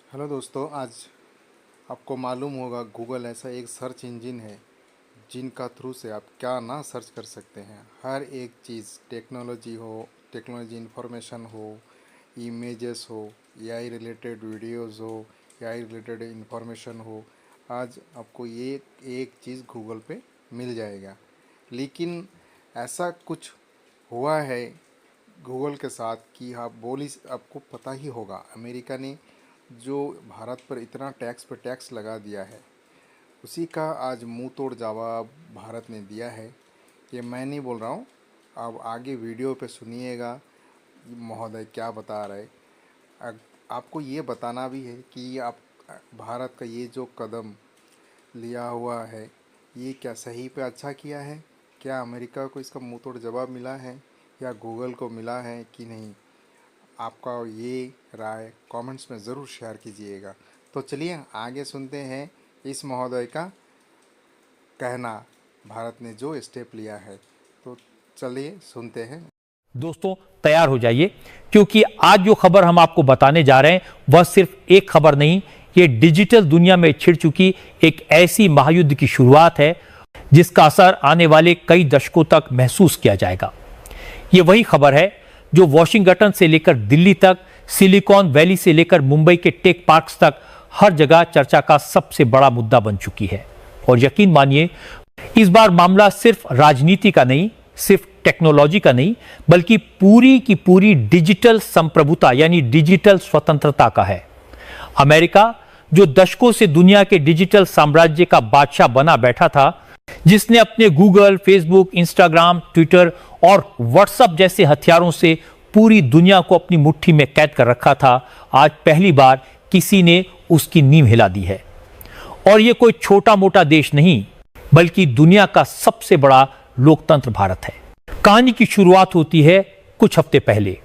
Hello दोस्तों, आज आपको मालूम होगा गूगल ऐसा एक सर्च इंजन है जिनका थ्रू से आप क्या ना सर्च कर सकते हैं। हर एक चीज़, टेक्नोलॉजी इंफॉर्मेशन हो, इमेजेस हो, एआई रिलेटेड वीडियोस हो, एआई रिलेटेड इंफॉर्मेशन हो, आज आपको ये एक चीज़ गूगल पे मिल जाएगा। लेकिन ऐसा कुछ हुआ है गूगल के साथ कि आपको पता ही होगा, अमेरिका ने जो भारत पर इतना टैक्स पे टैक्स लगा दिया है, उसी का आज मुंह तोड़ जवाब भारत ने दिया है। ये मैं नहीं बोल रहा हूँ, आप आगे वीडियो पे सुनिएगा महोदय क्या बता रहे। आपको ये बताना भी है कि आप भारत का ये जो कदम लिया हुआ है, ये क्या सही पे अच्छा किया है, क्या अमेरिका को इसका मुंह तोड़ जवाब मिला है या गूगल को मिला है कि नहीं। आपका ये राय कमेंट्स में ज़रूर शेयर कीजिएगा। तो चलिए आगे सुनते हैं इस महोदय का कहना, भारत ने जो स्टेप लिया है। तो चलिए सुनते हैं। दोस्तों तैयार हो जाइए, क्योंकि आज जो खबर हम आपको बताने जा रहे हैं वह सिर्फ एक खबर नहीं, ये डिजिटल दुनिया में छिड़ चुकी एक ऐसी महायुद्ध की शुरुआत है जिसका असर आने वाले कई दशकों तक महसूस किया जाएगा। ये वही खबर है जो वॉशिंगटन से लेकर दिल्ली तक, सिलिकॉन वैली से लेकर मुंबई के टेक पार्क्स तक हर जगह चर्चा का सबसे बड़ा मुद्दा बन चुकी है। और यकीन मानिए, इस बार मामला सिर्फ राजनीति का नहीं, सिर्फ टेक्नोलॉजी का नहीं, बल्कि पूरी की पूरी डिजिटल संप्रभुता यानी डिजिटल स्वतंत्रता का है। अमेरिका जो दशकों से दुनिया के डिजिटल साम्राज्य का बादशाह बना बैठा था, जिसने अपने गूगल, फेसबुक, इंस्टाग्राम, ट्विटर और व्हाट्सएप जैसे हथियारों से पूरी दुनिया को अपनी मुट्ठी में कैद कर रखा था, आज पहली बार किसी ने उसकी नींव हिला दी है। और यह कोई छोटा मोटा देश नहीं, बल्कि दुनिया का सबसे बड़ा लोकतंत्र भारत है। कहानी की शुरुआत होती है कुछ हफ्ते पहले,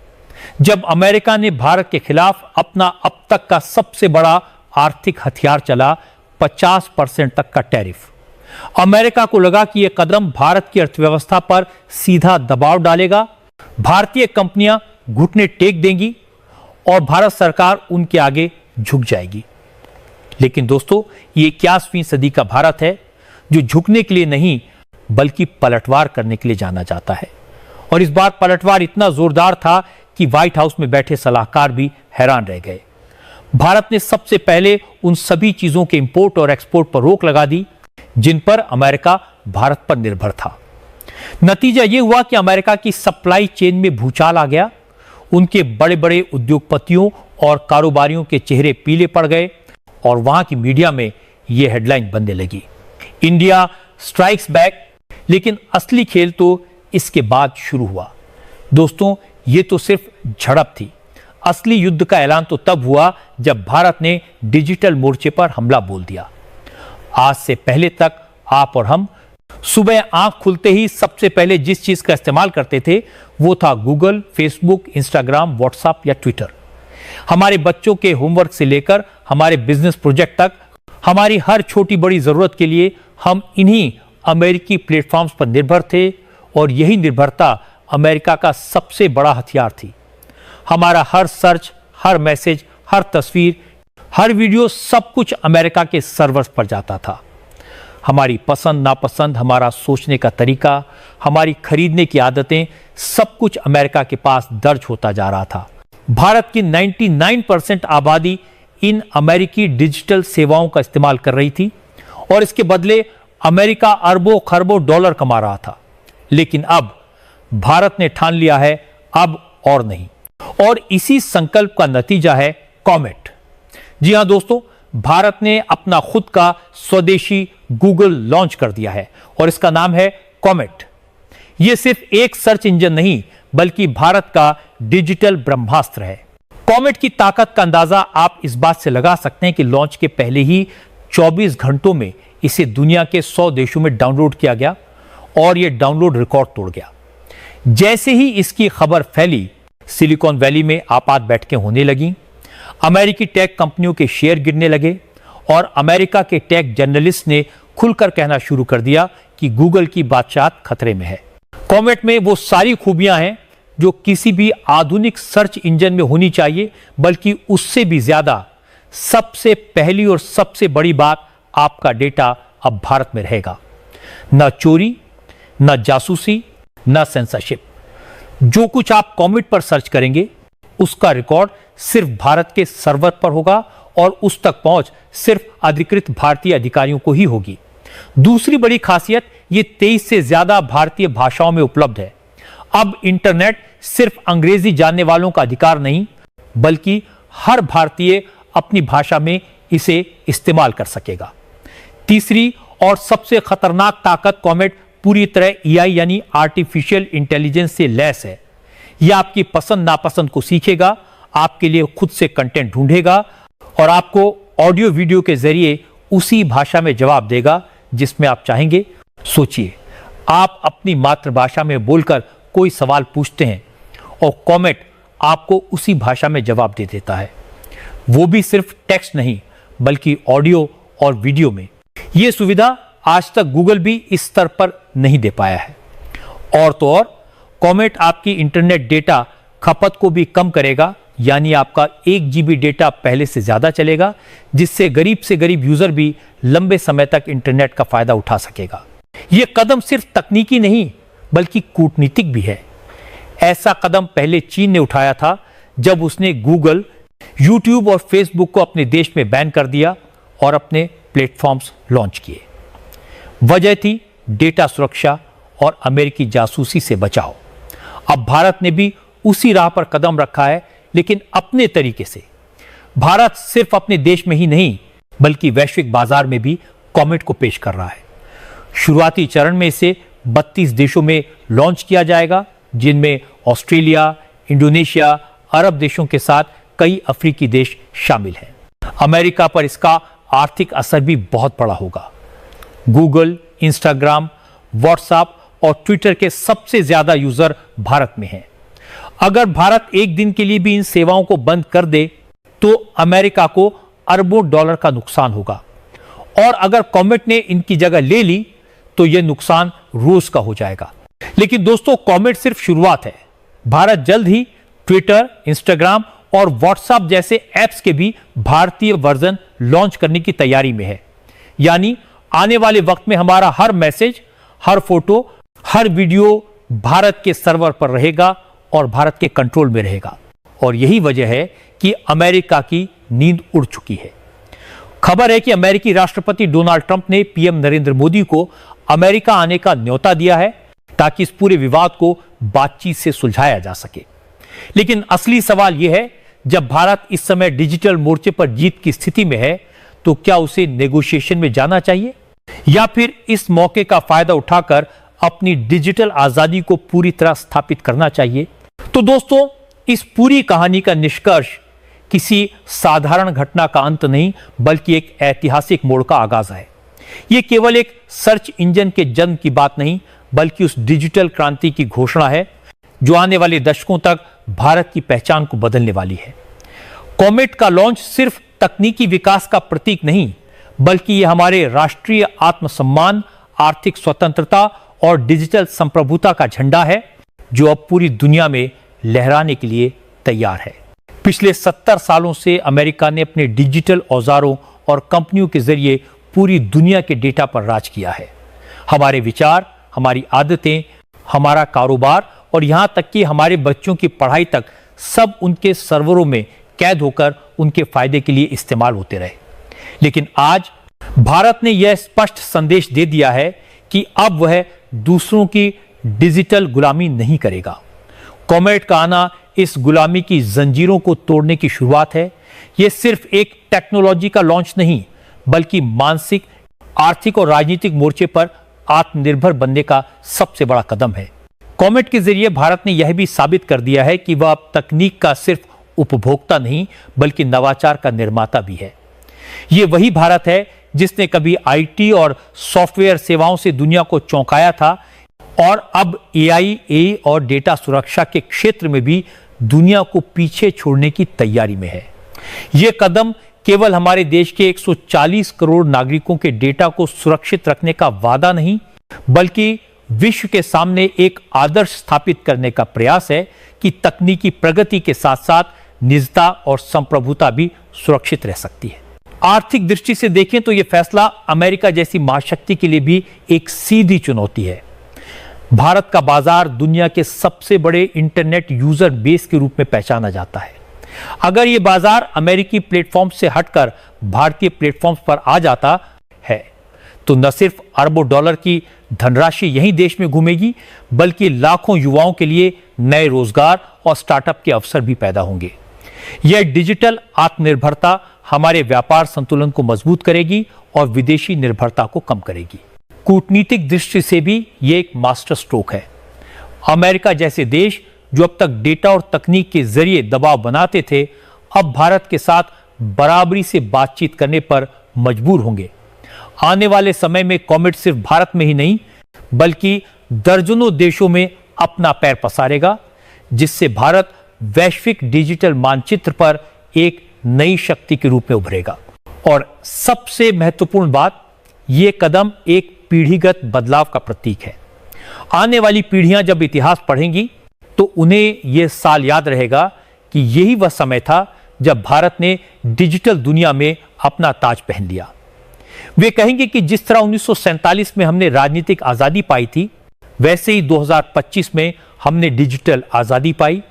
जब अमेरिका ने भारत के खिलाफ अपना अब तक का सबसे बड़ा आर्थिक हथियार चला, 50% तक का टैरिफ। अमेरिका को लगा कि यह कदम भारत की अर्थव्यवस्था पर सीधा दबाव डालेगा, भारतीय कंपनियां घुटने टेक देंगी और भारत सरकार उनके आगे झुक जाएगी। लेकिन दोस्तों, ये 21वीं सदी का भारत है जो झुकने के लिए नहीं, बल्कि पलटवार करने के लिए जाना जाता है। और इस बार पलटवार इतना जोरदार था कि व्हाइट हाउस में बैठे सलाहकार भी हैरान रह गए। भारत ने सबसे पहले उन सभी चीजों के इंपोर्ट और एक्सपोर्ट पर रोक लगा दी जिन पर अमेरिका भारत पर निर्भर था। नतीजा यह हुआ कि अमेरिका की सप्लाई चेन में भूचाल आ गया। उनके बड़े बड़े उद्योगपतियों और कारोबारियों के चेहरे पीले पड़ गए और वहां की मीडिया में यह हेडलाइन बनने लगी, इंडिया स्ट्राइक्स बैक। लेकिन असली खेल तो इसके बाद शुरू हुआ। दोस्तों, यह तो सिर्फ झड़प थी। असली युद्ध का ऐलान तो तब हुआ जब भारत ने डिजिटल मोर्चे पर हमला बोल दिया। आज से पहले तक आप और हम सुबह आंख खुलते ही सबसे पहले जिस चीज का इस्तेमाल करते थे वो था गूगल, फेसबुक, इंस्टाग्राम, व्हाट्सएप या ट्विटर। हमारे बच्चों के होमवर्क से लेकर हमारे बिजनेस प्रोजेक्ट तक, हमारी हर छोटी बड़ी जरूरत के लिए हम इन्हीं अमेरिकी प्लेटफॉर्म्स पर निर्भर थे और यही निर्भरता अमेरिका का सबसे बड़ा हथियार थी। हमारा हर सर्च, हर मैसेज, हर तस्वीर, हर वीडियो, सब कुछ अमेरिका के सर्वर्स पर जाता था। हमारी पसंद नापसंद, हमारा सोचने का तरीका, हमारी खरीदने की आदतें, सब कुछ अमेरिका के पास दर्ज होता जा रहा था। भारत की 99% आबादी इन अमेरिकी डिजिटल सेवाओं का इस्तेमाल कर रही थी और इसके बदले अमेरिका अरबों खरबों डॉलर कमा रहा था। लेकिन अब भारत ने ठान लिया है, अब और नहीं। और इसी संकल्प का नतीजा है कॉमेट। जी हां दोस्तों, भारत ने अपना खुद का स्वदेशी गूगल लॉन्च कर दिया है और इसका नाम है कॉमेट। यह सिर्फ एक सर्च इंजन नहीं, बल्कि भारत का डिजिटल ब्रह्मास्त्र है। कॉमेट की ताकत का अंदाजा आप इस बात से लगा सकते हैं कि लॉन्च के पहले ही 24 घंटों में इसे दुनिया के 100 देशों में डाउनलोड किया गया और यह डाउनलोड रिकॉर्ड तोड़ गया। जैसे ही इसकी खबर फैली, सिलिकॉन वैली में आपात बैठकें होने लगीं, अमेरिकी टेक कंपनियों के शेयर गिरने लगे और अमेरिका के टेक जर्नलिस्ट ने खुलकर कहना शुरू कर दिया कि गूगल की बादशाहत खतरे में है। कॉमेट में वो सारी खूबियां हैं जो किसी भी आधुनिक सर्च इंजन में होनी चाहिए, बल्कि उससे भी ज्यादा सबसे पहली और सबसे बड़ी बात, आपका डेटा अब भारत में रहेगा। न चोरी, न जासूसी, न सेंसरशिप। जो कुछ आप कॉमेट पर सर्च करेंगे उसका रिकॉर्ड सिर्फ भारत के सर्वर पर होगा और उस तक पहुंच सिर्फ अधिकृत भारतीय अधिकारियों को ही होगी। दूसरी बड़ी खासियत, ये 23 से ज्यादा भारतीय भाषाओं में उपलब्ध है। अब इंटरनेट सिर्फ अंग्रेजी जानने वालों का अधिकार नहीं, बल्कि हर भारतीय अपनी भाषा में इसे इस्तेमाल कर सकेगा। तीसरी और सबसे खतरनाक ताकत, कॉमेट पूरी तरह एआई यानी आर्टिफिशियल इंटेलिजेंस से लैस है। यह आपकी पसंद नापसंद को सीखेगा, आपके लिए खुद से कंटेंट ढूंढेगा और आपको ऑडियो वीडियो के जरिए उसी भाषा में जवाब देगा जिसमें आप चाहेंगे। सोचिए, आप अपनी मातृभाषा में बोलकर कोई सवाल पूछते हैं और कॉमेट आपको उसी भाषा में जवाब दे देता है, वो भी सिर्फ टेक्स्ट नहीं बल्कि ऑडियो और वीडियो में। यह सुविधा आज तक गूगल भी इस स्तर पर नहीं दे पाया है। और तो और, कॉमेट आपकी इंटरनेट डेटा खपत को भी कम करेगा, यानी आपका 1 GB डेटा पहले से ज्यादा चलेगा, जिससे गरीब से गरीब यूजर भी लंबे समय तक इंटरनेट का फायदा उठा सकेगा। यह कदम सिर्फ तकनीकी नहीं बल्कि कूटनीतिक भी है। ऐसा कदम पहले चीन ने उठाया था जब उसने गूगल, यूट्यूब और फेसबुक को अपने देश में बैन कर दिया और अपने प्लेटफॉर्म्स लॉन्च किए। वजह थी डेटा सुरक्षा और अमेरिकी जासूसी से बचाव। अब भारत ने भी उसी राह पर कदम रखा है, लेकिन अपने तरीके से। भारत सिर्फ अपने देश में ही नहीं बल्कि वैश्विक बाजार में भी कॉमेट को पेश कर रहा है। शुरुआती चरण में इसे 32 देशों में लॉन्च किया जाएगा, जिनमें ऑस्ट्रेलिया, इंडोनेशिया, अरब देशों के साथ कई अफ्रीकी देश शामिल हैं। अमेरिका पर इसका आर्थिक असर भी बहुत बड़ा होगा। गूगल, इंस्टाग्राम, व्हाट्सएप और ट्विटर के सबसे ज्यादा यूजर भारत में हैं। अगर भारत एक दिन के लिए भी इन सेवाओं को बंद कर दे तो अमेरिका को अरबों डॉलर का नुकसान होगा, और अगर कॉमेट ने इनकी जगह ले ली तो यह नुकसान रोज का हो जाएगा। लेकिन दोस्तों, कॉमेट सिर्फ शुरुआत है। भारत जल्द ही ट्विटर, इंस्टाग्राम और व्हाट्सएप जैसे ऐप्स के भी भारतीय वर्जन लॉन्च करने की तैयारी में है। यानी आने वाले वक्त में हमारा हर मैसेज, हर फोटो, हर वीडियो भारत के सर्वर पर रहेगा और भारत के कंट्रोल में रहेगा। और यही वजह है कि अमेरिका की नींद उड़ चुकी है। खबर है कि अमेरिकी राष्ट्रपति डोनाल्ड ट्रंप ने पीएम नरेंद्र मोदी को अमेरिका आने का न्योता दिया है ताकि इस पूरे विवाद को बातचीत से सुलझाया जा सके। लेकिन असली सवाल यह है, जब भारत इस समय डिजिटल मोर्चे पर जीत की स्थिति में है, तो क्या उसे नेगोशिएशन में जाना चाहिए या फिर इस मौके का फायदा उठाकर अपनी डिजिटल आजादी को पूरी तरह स्थापित करना चाहिए? तो दोस्तों, इस पूरी कहानी का निष्कर्ष किसी साधारण घटना का अंत नहीं बल्कि एक ऐतिहासिक मोड़ का आगाज है। यह केवल एक सर्च इंजन के जन्म की बात नहीं बल्कि उस डिजिटल क्रांति की घोषणा है जो आने वाले दशकों तक भारत की पहचान को बदलने वाली है। कॉमेट का लॉन्च सिर्फ तकनीकी विकास का प्रतीक नहीं बल्कि यह हमारे राष्ट्रीय आत्मसम्मान, आर्थिक स्वतंत्रता और डिजिटल संप्रभुता का झंडा है जो अब पूरी दुनिया में लहराने के लिए तैयार है। पिछले 70 सालों से अमेरिका ने अपने डिजिटल औजारों और कंपनियों के जरिए पूरी दुनिया के डेटा पर राज किया है। हमारे विचार, हमारी आदतें, हमारा कारोबार और यहां तक कि हमारे बच्चों की पढ़ाई तक सब उनके सर्वरों में कैद होकर उनके फायदे के लिए इस्तेमाल होते रहे। लेकिन आज भारत ने यह स्पष्ट संदेश दे दिया है कि अब वह दूसरों की डिजिटल गुलामी नहीं करेगा। कॉमेट का आना इस गुलामी की जंजीरों को तोड़ने की शुरुआत है। यह सिर्फ एक टेक्नोलॉजी का लॉन्च नहीं बल्कि मानसिक, आर्थिक और राजनीतिक मोर्चे पर आत्मनिर्भर बनने का सबसे बड़ा कदम है। कॉमेट के जरिए भारत ने यह भी साबित कर दिया है कि वह अब तकनीक का सिर्फ उपभोक्ता नहीं बल्कि नवाचार का निर्माता भी है। यह वही भारत है जिसने कभी आईटी और सॉफ्टवेयर सेवाओं से दुनिया को चौंकाया था और अब एआई और डेटा सुरक्षा के क्षेत्र में भी दुनिया को पीछे छोड़ने की तैयारी में है। यह कदम केवल हमारे देश के 140 करोड़ नागरिकों के डेटा को सुरक्षित रखने का वादा नहीं बल्कि विश्व के सामने एक आदर्श स्थापित करने का प्रयास है कि तकनीकी प्रगति के साथ साथ निजता और संप्रभुता भी सुरक्षित रह सकती है। आर्थिक दृष्टि से देखें तो यह फैसला अमेरिका जैसी महाशक्ति के लिए भी एक सीधी चुनौती है। भारत का बाजार दुनिया के सबसे बड़े इंटरनेट यूजर बेस के रूप में पहचाना जाता है। अगर यह बाजार अमेरिकी प्लेटफॉर्म से हटकर भारतीय प्लेटफॉर्म्स पर आ जाता है तो न सिर्फ अरबों डॉलर की धनराशि यहीं देश में घूमेगी, बल्कि लाखों युवाओं के लिए नए रोजगार और स्टार्टअप के अवसर भी पैदा होंगे। यह डिजिटल आत्मनिर्भरता हमारे व्यापार संतुलन को मजबूत करेगी और विदेशी निर्भरता को कम करेगी। कूटनीतिक दृष्टि से भी यह एक मास्टर स्ट्रोक है। अमेरिका जैसे देश जो अब तक डेटा और तकनीक के जरिए दबाव बनाते थे, अब भारत के साथ बराबरी से बातचीत करने पर मजबूर होंगे। आने वाले समय में कॉमेट सिर्फ भारत में ही नहीं, बल्कि दर्जनों देशों में अपना पैर पसारेगा, जिससे भारत वैश्विक डिजिटल मानचित्र पर एक नई शक्ति के रूप में उभरेगा। और सबसे महत्वपूर्ण बात, यह कदम एक पीढ़ीगत बदलाव का प्रतीक है। आने वाली पीढ़ियां जब इतिहास पढ़ेंगी तो उन्हें यह साल याद रहेगा कि यही वह समय था जब भारत ने डिजिटल दुनिया में अपना ताज पहन लिया। वे कहेंगे कि जिस तरह 1947 में हमने राजनीतिक आजादी पाई थी, वैसे ही 2025 में हमने डिजिटल आजादी पाई,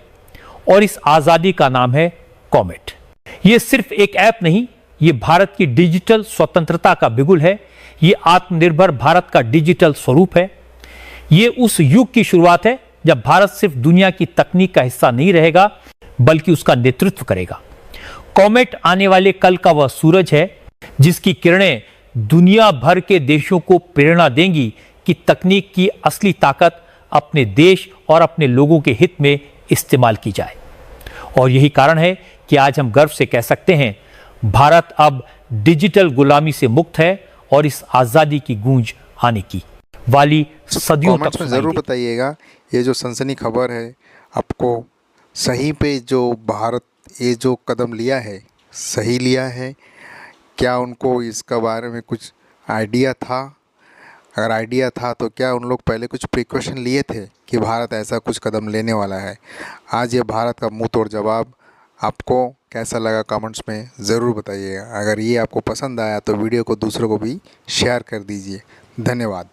और इस आजादी का नाम है कॉमेट। यह सिर्फ एक ऐप नहीं, यह भारत की डिजिटल स्वतंत्रता का बिगुल है। यह आत्मनिर्भर भारत का डिजिटल स्वरूप है। यह उस युग की शुरुआत है जब भारत सिर्फ दुनिया की तकनीक का हिस्सा नहीं रहेगा, बल्कि उसका नेतृत्व करेगा। कॉमेट आने वाले कल का वह सूरज है जिसकी किरणें दुनिया भर के देशों को प्रेरणा देंगी कि तकनीक की असली ताकत अपने देश और अपने लोगों के हित में इस्तेमाल की जाए। और यही कारण है कि आज हम गर्व से कह सकते हैं, भारत अब डिजिटल गुलामी से मुक्त है और इस आजादी की गूंज आने की वाली सदियों तक कमेंट्स में ज़रूर बताइएगा, ये जो सनसनी खबर है आपको सही पे जो भारत ये जो कदम लिया है सही लिया है? क्या उनको इसका बारे में कुछ आइडिया था? अगर आइडिया था तो क्या उन लोग पहले कुछ प्रिकॉशन लिए थे कि भारत ऐसा कुछ कदम लेने वाला है? आज ये भारत का मुंह तोड़ जवाब आपको कैसा लगा कमेंट्स में ज़रूर बताइएगा। अगर ये आपको पसंद आया तो वीडियो को दूसरों को भी शेयर कर दीजिए। धन्यवाद।